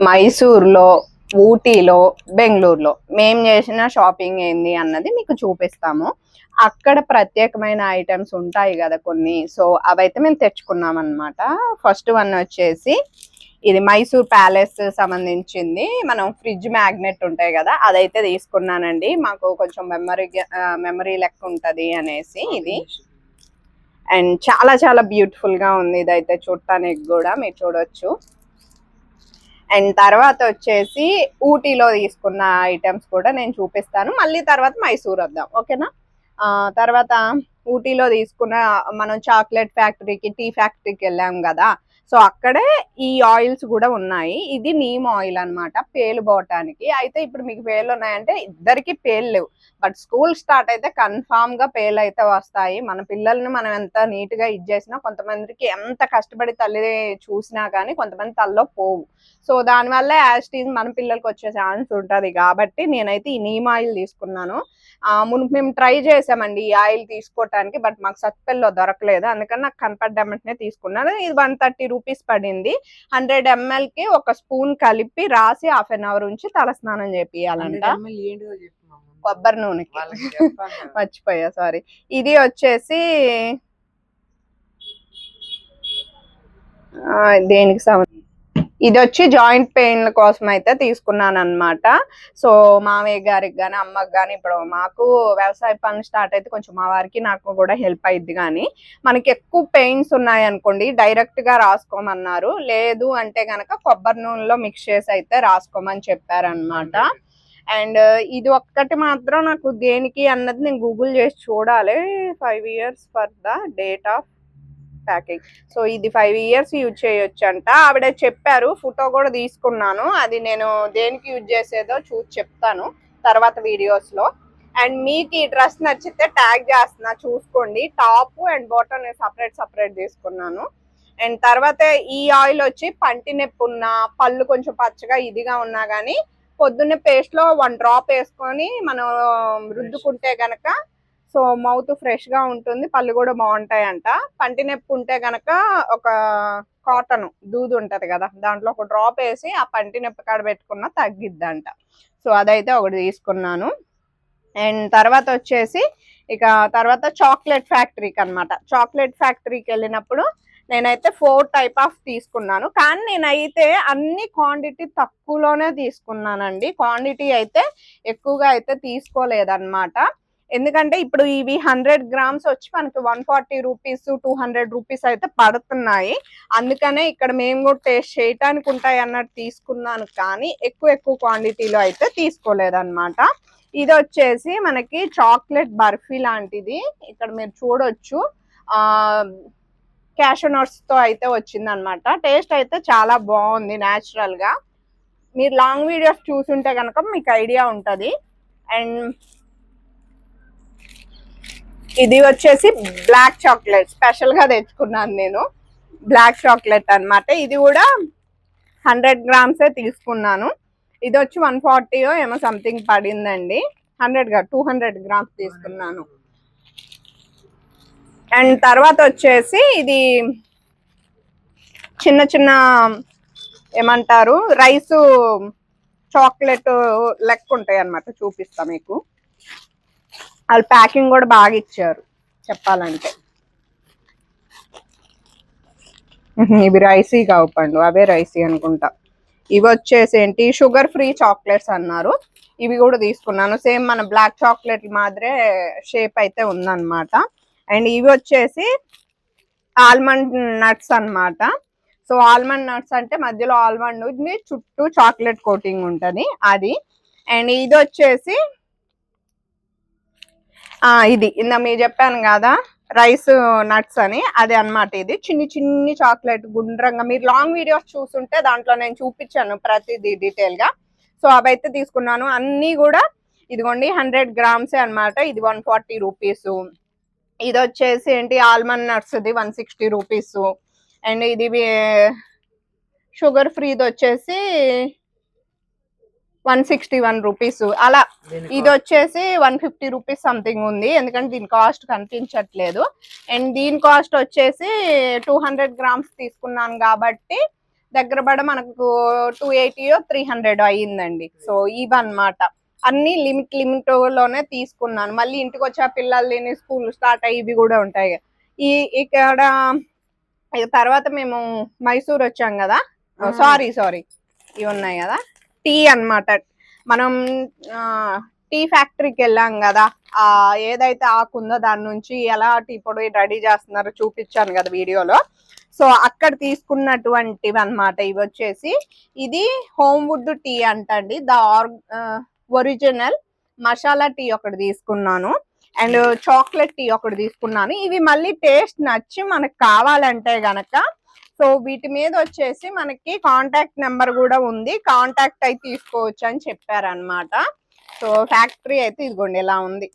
మైసూర్లో, ఊటీలో, బెంగళూరులో మేము చేసిన షాపింగ్ ఏంది అన్నది మీకు చూపిస్తాము. అక్కడ ప్రత్యేకమైన ఐటమ్స్ ఉంటాయి కదా కొన్ని. సో అవైతే మేము తెచ్చుకున్నాం అనమాట. ఫస్ట్ వన్ వచ్చేసి ఇది మైసూర్ ప్యాలెస్ సంబంధించింది. మనం ఫ్రిడ్జ్ మ్యాగ్నెట్ ఉంటాయి కదా, అదైతే తీసుకున్నానండి. మాకు కొంచెం మెమరీ లెక్క ఉంటుంది అనేసి ఇది. అండ్ చాలా చాలా బ్యూటిఫుల్ గా ఉంది ఇదైతే చూడటానికి కూడా, మీరు చూడొచ్చు. అండ్ తర్వాత వచ్చేసి ఊటీలో తీసుకున్న ఐటమ్స్ కూడా నేను చూపిస్తాను. మళ్ళీ తర్వాత మైసూర్ వద్దాం, ఓకేనా. తర్వాత ఊటీలో తీసుకున్న మనం చాక్లెట్ ఫ్యాక్టరీకి, టీ ఫ్యాక్టరీకి వెళ్ళాం కదా. సో అక్కడే ఈ ఆయిల్స్ కూడా ఉన్నాయి. ఇది నీమ్ ఆయిల్ అనమాట, పేలు పోవటానికి. అయితే ఇప్పుడు మీకు పేర్లు ఉన్నాయంటే ఇద్దరికి పేర్లు లేవు, బట్ స్కూల్ స్టార్ట్ అయితే కన్ఫామ్ గా పేర్లు అయితే వస్తాయి. మన పిల్లల్ని మనం ఎంత నీట్ గా ఇది చేసినా, కొంతమందికి ఎంత కష్టపడి తల్లి చూసినా కానీ కొంతమంది తల్లో పోవు. సో దానివల్ల యాస్టీజ్ మన పిల్లలకి వచ్చే ఛాన్స్ ఉంటుంది. కాబట్టి నేనైతే ఈ నీమ్ ఆయిల్ తీసుకున్నాను. మునుపు మేము ట్రై చేసామండి ఈ ఆయిల్ తీసుకోవటానికి, బట్ మాకు సత్పల్లిలో దొరకలేదు. అందుకని నాకు కనపడ్డమంటనే తీసుకున్నాను. ఇది 130 రూపీస్ పడింది. 100 ml కి ఒక స్పూన్ కలిపి రాసి హాఫ్ అన్ అవర్ ఉంచి తలస్నానం చేపియాలంట. కొబ్బరి నూనెకి మర్చిపోయా, సారీ. ఇది వచ్చేసి దేనికి ఇది వచ్చి జాయింట్ పెయిన్ల కోసం అయితే తీసుకున్నాను అనమాట. సో మామయ్య గారికి కానీ అమ్మకి కానీ, ఇప్పుడు మాకు వ్యవసాయ పనులు స్టార్ట్ అయితే కొంచెం మా వారికి నాకు కూడా హెల్ప్ అయ్యిద్ది. కానీ మనకి ఎక్కువ పెయిన్స్ ఉన్నాయి అనుకోండి, డైరెక్ట్ గా రాసుకోమన్నారు. లేదు అంటే గనక కొబ్బరి నూనెలో మిక్స్ చేసి అయితే రాసుకోమని చెప్పారనమాట. అండ్ ఇది ఒక్కటి మాత్రం నాకు దేనికి అన్నది నేను గూగుల్ చేసి చూడాలి. 5 years for the date of packing. So ఇది 5 years యూజ్ చేయొచ్చు అంట. ఆవిడ చెప్పారు, ఫోటో కూడా తీసుకున్నాను. అది నేను దేనికి యూజ్ చేసేదో చూసి చెప్తాను తర్వాత వీడియోస్ లో. అండ్ మీకు ఈ డ్రెస్ నచ్చితే ట్యాగ్ చేస్తున్నా, చూసుకోండి. టాప్ అండ్ బాటమ్ నేను సపరేట్ తీసుకున్నాను. అండ్ తర్వాత ఈ ఆయిల్ వచ్చి పంటి నొప్పి ఉన్నా, పళ్ళు కొంచెం పచ్చగా ఇదిగా ఉన్నా కానీ పొద్దున్నే పేస్ట్ లో 1 drop వేసుకొని మనం రుద్దుకుంటే గనక సో మౌత్ ఫ్రెష్ గా ఉంటుంది, పళ్ళు కూడా బాగుంటాయంట. పంటి నొప్పి ఉంటే గనక ఒక కాటన్ దూది ఉంటది కదా, దాంట్లో ఒక డ్రాప్ వేసి ఆ పంటి నొప్పి కాడ పెట్టుకున్నా తగ్గిద్దంట. సో అదైతే ఒకటి తీసుకున్నాను. అండ్ తర్వాత వచ్చేసి తర్వాత చాక్లెట్ ఫ్యాక్టరీకి అనమాట. చాక్లెట్ ఫ్యాక్టరీకి వెళ్ళినప్పుడు నేనైతే 4 type ఆఫ్ తీసుకున్నాను. కానీ నేనైతే అన్ని క్వాంటిటీ తక్కువలోనే తీసుకున్నానండి. క్వాంటిటీ అయితే ఎక్కువగా అయితే తీసుకోలేదన్నమాట. ఎందుకంటే ఇప్పుడు ఇవి 100 grams వచ్చి మనకి 140 రూపీస్ 200 రూపీస్ అయితే పడుతున్నాయి. అందుకనే ఇక్కడ మేము కూడా టేస్ట్ చేయటానికి ఉంటాయి అన్నట్టు తీసుకున్నాను. కానీ ఎక్కువ క్వాంటిటీలో అయితే తీసుకోలేదన్నమాట. ఇది వచ్చేసి మనకి చాక్లెట్ బర్ఫీ లాంటిది. ఇక్కడ మీరు చూడొచ్చు, క్యాషూ నట్స్ తో అయితే వచ్చింది అనమాట. టేస్ట్ అయితే చాలా బాగుంది న్యాచురల్ గా. మీరు లాంగ్ వీడియోస్ చూసుంటే కనుక మీకు ఐడియా ఉంటది. అండ్ ఇది వచ్చేసి బ్లాక్ చాక్లెట్, స్పెషల్ గా తెచ్చుకున్నాను నేను. బ్లాక్ చాక్లెట్ అనమాట. ఇది కూడా 100 grams తీసుకున్నాను. ఇది వచ్చి 140 ఏమో సంథింగ్ పడిందండి. 200 grams తీసుకున్నాను. అండ్ తర్వాత వచ్చేసి ఇది చిన్న ఏమంటారు, రైస్ చాక్లెట్ లెక్క ఉంటాయి అన్నమాట. చూపిస్తా మీకు. వాళ్ళు ప్యాకింగ్ కూడా బాగా ఇచ్చారు చెప్పాలంటే. ఇవి రైసీ కావు పండు, అవే రైసీ అనుకుంటా. ఇవి వచ్చేసి ఏంటి, షుగర్ ఫ్రీ చాక్లెట్స్ అన్నారు. ఇవి కూడా తీసుకున్నాను. సేమ్ మన బ్లాక్ చాక్లెట్ మాదిరే షేప్ అయితే ఉందన్నమాట. అండ్ ఇవి వచ్చేసి ఆల్మండ్ నట్స్ అన్నమాట. సో ఆల్మండ్ నట్స్ అంటే మధ్యలో ఆల్మండ్ ఉంది, చుట్టూ చాక్లెట్ కోటింగ్ ఉంటుంది అది. అండ్ ఇది వచ్చేసి ఇది ఇందా మీరు చెప్పాను కదా రైస్ నట్స్ అని, అది అన్నమాట. ఇది చిన్ని చాక్లెట్ గుండ్రంగా, మీరు లాంగ్ వీడియోస్ చూస్తుంటే దాంట్లో నేను చూపించాను ప్రతిదీ డీటెయిల్ గా. సో అవైతే తీసుకున్నాను. అన్ని కూడా ఇదిగోండి 100 grams అన్నమాట. ఇది 140 రూపీస్. ఇది వచ్చేసి ఏంటి, ఆల్మండ్ నట్స్ ఇది 160 రూపీస్. అండ్ ఇది షుగర్ ఫ్రీది వచ్చేసి 161 రూపీస్ అలా. ఇది వచ్చేసి 150 రూపీస్ సంథింగ్ ఉంది, ఎందుకంటే దీని కాస్ట్ కనిపించట్లేదు. అండ్ దీని కాస్ట్ వచ్చేసి 200 grams తీసుకున్నాను కాబట్టి దగ్గర పడ మనకు 280 300 అయ్యిందండి. సో ఇవన్నమాట అన్ని లిమిట్ లోనే తీసుకున్నాను. మళ్ళీ ఇంటికి వచ్చి పిల్లల్ని స్కూల్ స్టార్ట్ అయ్యి ఇవి కూడా ఉంటాయి. ఇక్కడ తర్వాత మేము మైసూర్ వచ్చాం కదా, సారీ ఇవి ఉన్నాయి కదా టీ అన్నమాట. మనం టీ ఫ్యాక్టరీకి వెళ్ళాం కదా, ఏదైతే ఆకుందో దాని నుంచి ఎలా టీ పొడి రెడీ చేస్తున్నారో చూపించాను కదా వీడియోలో. సో అక్కడ తీసుకున్నటువంటివి అన్నమాట ఇవి వచ్చేసి. ఇది హోమ్ వుడ్ టీ అంటండి, ఒరిజినల్ మసాలా టీ ఒకటి తీసుకున్నాను, అండ్ చాక్లెట్ టీ ఒకటి తీసుకున్నాను. ఇవి మళ్ళీ టేస్ట్ నచ్చి మనకు కావాలంటే గనక సో వీటి మీద వచ్చేసి మనకి కాంటాక్ట్ నెంబర్ కూడా ఉంది, కాంటాక్ట్ అయితే తీసుకోవచ్చు అని చెప్పారనమాట. సో ఫ్యాక్టరీ అయితే ఇదిగోండి ఇలా ఉంది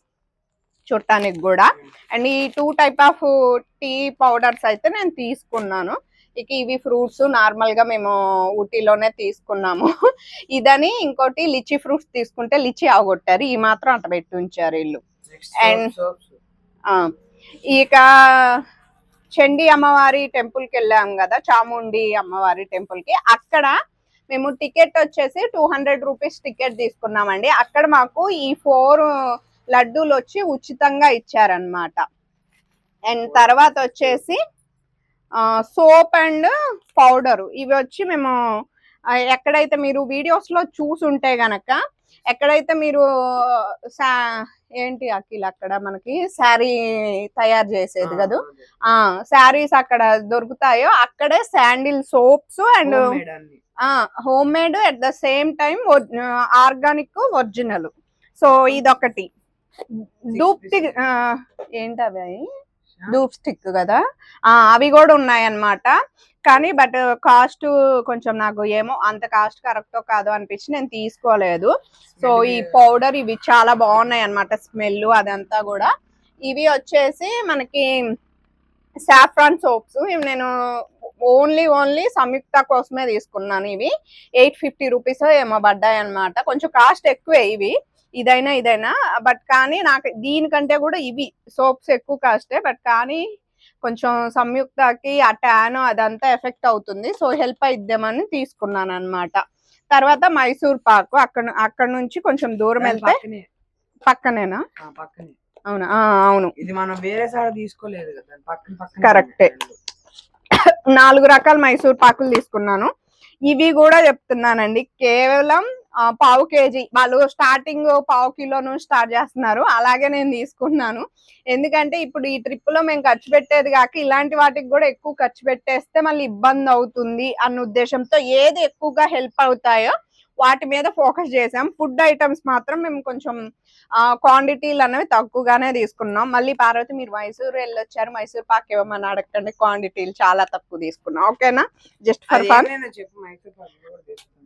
చూడటానికి కూడా. అండ్ ఈ 2 టైప్ ఆఫ్ టీ పౌడర్స్ అయితే నేను తీసుకున్నాను. ఇక ఇవి ఫ్రూట్స్ నార్మల్ గా మేము ఊటీలోనే తీసుకున్నాము. ఇదని ఇంకోటి లిచీ ఫ్రూట్స్ తీసుకుంటే లిచీ అవగొట్టారు, ఈ మాత్రం అట్ట పెట్టి ఉంచారు వీళ్ళు. అండ్ ఇక చండీ అమ్మవారి టెంపుల్ కి వెళ్ళాం కదా, చాముండి అమ్మవారి టెంపుల్ కి. అక్కడ మేము టికెట్ వచ్చేసి 200 రూపీస్ టికెట్ తీసుకున్నామండి. అక్కడ మాకు ఈ 4 లడ్డూలు వచ్చి ఉచితంగా ఇచ్చారనమాట. అండ్ తర్వాత వచ్చేసి సోప్ అండ్ పౌడర్ ఇవి వచ్చి మేము ఎక్కడైతే మీరు వీడియోస్ లో చూసుంటే గనక, ఎక్కడైతే మీరు ఏంటి అఖిల్ అక్కడ మనకి శారీ తయారు చేసేది కదా, శారీస్ అక్కడ దొరుకుతాయో అక్కడే sandal soaps and home made at the same time organic original. So ఇదొకటి డూప్ ఏంటి అవి డూప్ స్టిక్ కదా, అవి కూడా ఉన్నాయన్నమాట. కానీ బట్ కాస్ట్ కొంచెం నాకు ఏమో అంత కాస్ట్ కరెక్టో కాదో అనిపించి నేను తీసుకోలేదు. సో ఈ పౌడర్ ఇవి చాలా బాగున్నాయి అన్నమాట, స్మెల్ అదంతా కూడా. ఇవి వచ్చేసి మనకి సాఫ్రాన్ సోప్స్, ఇవి నేను ఓన్లీ సంయుక్త కోసమే తీసుకున్నాను. ఇవి 850 రూపీస్ ఏమో పడ్డాయి అనమాట, కొంచెం కాస్ట్ ఎక్కువే ఇవి, ఇదైనా. బట్ కానీ నాకు దీనికంటే కూడా ఇవి సోప్స్ ఎక్కువ కాస్టే, బట్ కానీ కొంచెం సంయుక్తకి ఆ ట్యాన్ అదంతా ఎఫెక్ట్ అవుతుంది, సో హెల్ప్ అయిద్దామని తీసుకున్నాను అనమాట. తర్వాత మైసూర్ పాకు అక్కడ నుంచి కొంచెం దూరం వెళ్తే పక్కనేనా? అవునా, అవును, ఇది మనం వేరే సైడ్ తీసుకోలేదు కదా, పక్కన కరెక్టే. 4 రకాల మైసూర్ పాకులు తీసుకున్నాను. ఇవి కూడా చెప్తున్నానండి, కేవలం 1/2 కేజీ. వాళ్ళు స్టార్టింగ్ 1/2 కిలో నుంచి స్టార్ట్ చేస్తున్నారు, అలాగే నేను తీసుకున్నాను. ఎందుకంటే ఇప్పుడు ఈ ట్రిప్ లో మేము ఖర్చు పెట్టేది కాక ఇలాంటి వాటికి కూడా ఎక్కువ ఖర్చు పెట్టేస్తే మళ్ళీ ఇబ్బంది అవుతుంది అన్న ఉద్దేశంతో ఏది ఎక్కువగా హెల్ప్ అవుతాయో వాటి మీద ఫోకస్ చేసాం. ఫుడ్ ఐటమ్స్ మాత్రం మేము కొంచెం క్వాంటిటీలు అనేవి తక్కువగానే తీసుకున్నాం. మళ్ళీ పార్వతి మీరు మైసూర్ వెళ్ళొచ్చారు, మైసూర్ పాక్ ఇవ్వమని అడగండి, క్వాంటిటీలు చాలా తక్కువ తీసుకున్నాం, ఓకేనా? Just for fun.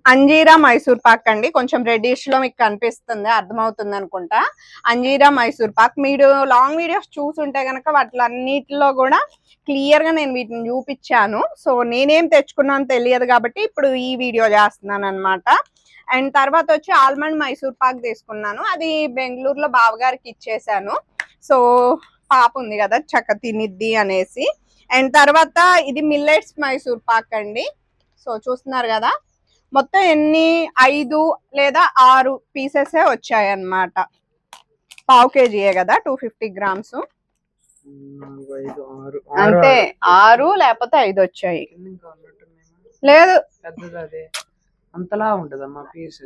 అంజీరా మైసూర్ పాక్ అండి, కొంచెం రెడ్డిష్ లో మీకు కనిపిస్తుంది, అర్థమవుతుంది అనుకుంటా. అంజీరా మైసూర్ పాక్ మీరు లాంగ్ వీడియోస్ చూసుంటే కనుక వాటిలన్నిటిలో కూడా క్లియర్ గా నేను వీటిని చూపించాను. సో నేనేం తెచ్చుకున్నాను తెలియదు కాబట్టి ఇప్పుడు ఈ వీడియో చేస్తున్నాను అనమాట. అండ్ తర్వాత వచ్చి ఆల్మండ్ మైసూర్ పాక్ తీసుకున్నాను, అది బెంగళూరులో బావగారికి ఇచ్చేసాను. సో పాప ఉంది కదా చక్క తినిద్ది అనేసి. అండ్ తర్వాత ఇది మిల్లెట్స్ మైసూర్ పాక్ అండి. సో చూస్తున్నారు కదా, మొత్తం ఎన్ని 5 లేదా 6 పీసెస్ వచ్చాయి అన్నమాట. 1/2 కేజీయే కదా, 250 గ్రామ్స్ అంటే 6 లేకపోతే 5 వచ్చాయి. లేదు అంతలా ఉంటదమ్మా పీస్,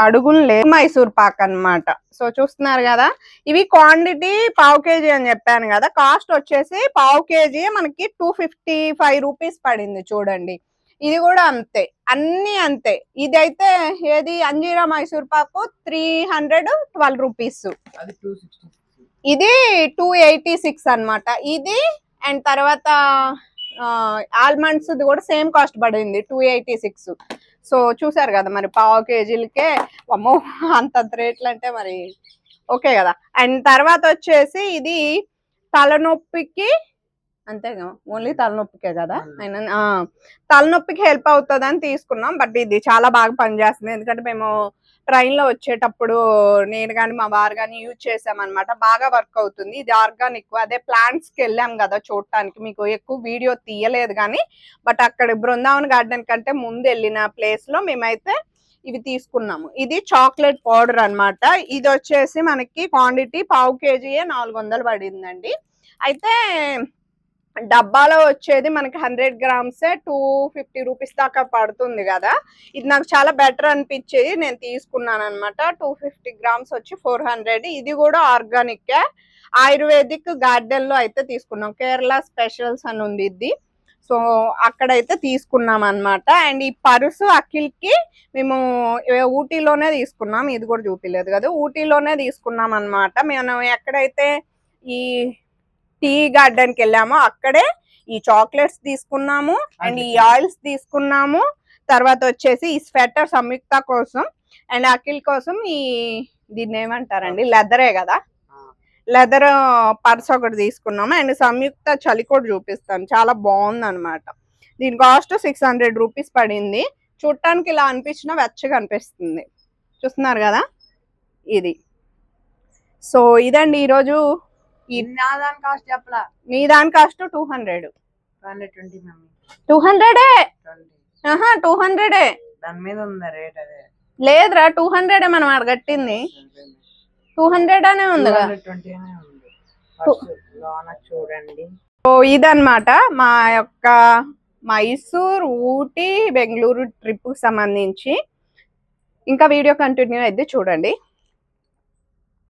అడుగులు లేదు. మైసూర్ పాక్ అన్నమాట. సో చూస్తున్నారు కదా, ఇవి క్వాంటిటీ 1/2 కేజీ అని చెప్పాను కదా, కాస్ట్ వచ్చేసి 1/2 కేజీ మనకి 255 రూపీస్ పడింది చూడండి. ఇది కూడా అంతే, అన్ని అంతే. ఇది అయితే ఏది అంజీరా మైసూర్ పాకు 312 రూపీస్, ఇది 286 అన్నమాట ఇది. అండ్ తర్వాత ఆల్మండ్స్ కూడా సేమ్ కాస్ట్ పడింది 286. సో చూసారు కదా మరి 1/2 కేజీలకే అమ్మో అంత రేట్లు అంటే మరి ఓకే కదా. అండ్ తర్వాత వచ్చేసి ఇది తలనొప్పికి అంతేగా, ఓన్లీ తలనొప్పికే కదా అయినా తలనొప్పికి హెల్ప్ అవుతుంది అని తీసుకున్నాం. బట్ ఇది చాలా బాగా పనిచేస్తుంది, ఎందుకంటే మేము ట్రైన్ లో వచ్చేటప్పుడు నేను కానీ మా వారు కానీ యూజ్ చేసామన్నమాట. బాగా వర్క్ అవుతుంది. ఇది ఆర్గానిక్, అదే ప్లాంట్స్ కి వెళ్ళాం కదా చూడటానికి, మీకు ఎక్కువ వీడియో తీయలేదు కానీ బట్ అక్కడ బృందావన్ గార్డెన్ కంటే ముందు వెళ్ళిన ప్లేస్ లో మేమైతే ఇవి తీసుకున్నాము. ఇది చాక్లెట్ పౌడర్ అన్నమాట. ఇది వచ్చేసి మనకి క్వాంటిటీ 1/2 kg 400 పడిందండి. అయితే డబ్బాలో వచ్చేది మనకి 100 grams 250 రూపీస్ దాకా పడుతుంది కదా. ఇది నాకు చాలా బెటర్ అనిపించేది, నేను తీసుకున్నాను అనమాట. 250 grams వచ్చి 400. ఇది కూడా ఆర్గానిక్, ఆయుర్వేదిక్ గార్డెన్ లో అయితే తీసుకున్నాం. కేరళ స్పెషల్స్ అని ఉంది ఇది, సో అక్కడైతే తీసుకున్నాం అనమాట. అండ్ ఈ పరుసు అఖిల్ కి మేము ఊటీలోనే తీసుకున్నాం, ఇది కూడా చూపిలేదు కదా, ఊటీలోనే తీసుకున్నాం అనమాట. మేము ఎక్కడైతే ఈ టీ గార్డెన్ కి వెళ్ళామో అక్కడే ఈ చాక్లెట్స్ తీసుకున్నాము అండ్ ఈ ఆయిల్స్ తీసుకున్నాము. తర్వాత వచ్చేసి ఈ స్వెటర్ సంయుక్త కోసం అండ్ అఖిల్ కోసం ఈ దీన్ని ఏమంటారండి, లెదరే కదా, లెదర్ పర్స్ ఒకటి తీసుకున్నాము. అండ్ సంయుక్త చలికోట్ చూపిస్తాను, చాలా బాగుంది అనమాట. దీని కాస్ట్ 600 రూపీస్ పడింది. చూడటానికి ఇలా అనిపించిన వెచ్చగా అనిపిస్తుంది, చూస్తున్నారు కదా ఇది. సో ఇదండి ఈరోజు. దాని కాస్ట్ చెప్పలా, నీ దాని కాస్ట్ 200. 220 మమ్మీ, 200 20. 200 దాని మీద ఉందా రేట్? అదే లేదురా, 200 మనం అడగట్టింది, 200 అనే ఉంది కదా. 220 అనే ఉంది. ఫస్ట్ లోన చూడండి. సో ఇదన్నమాట మా యొక్క మైసూర్, ఊటీ, బెంగళూరు ట్రిప్ కి సంబంధించి. ఇంకా వీడియో కంటిన్యూ అయితే చూడండి.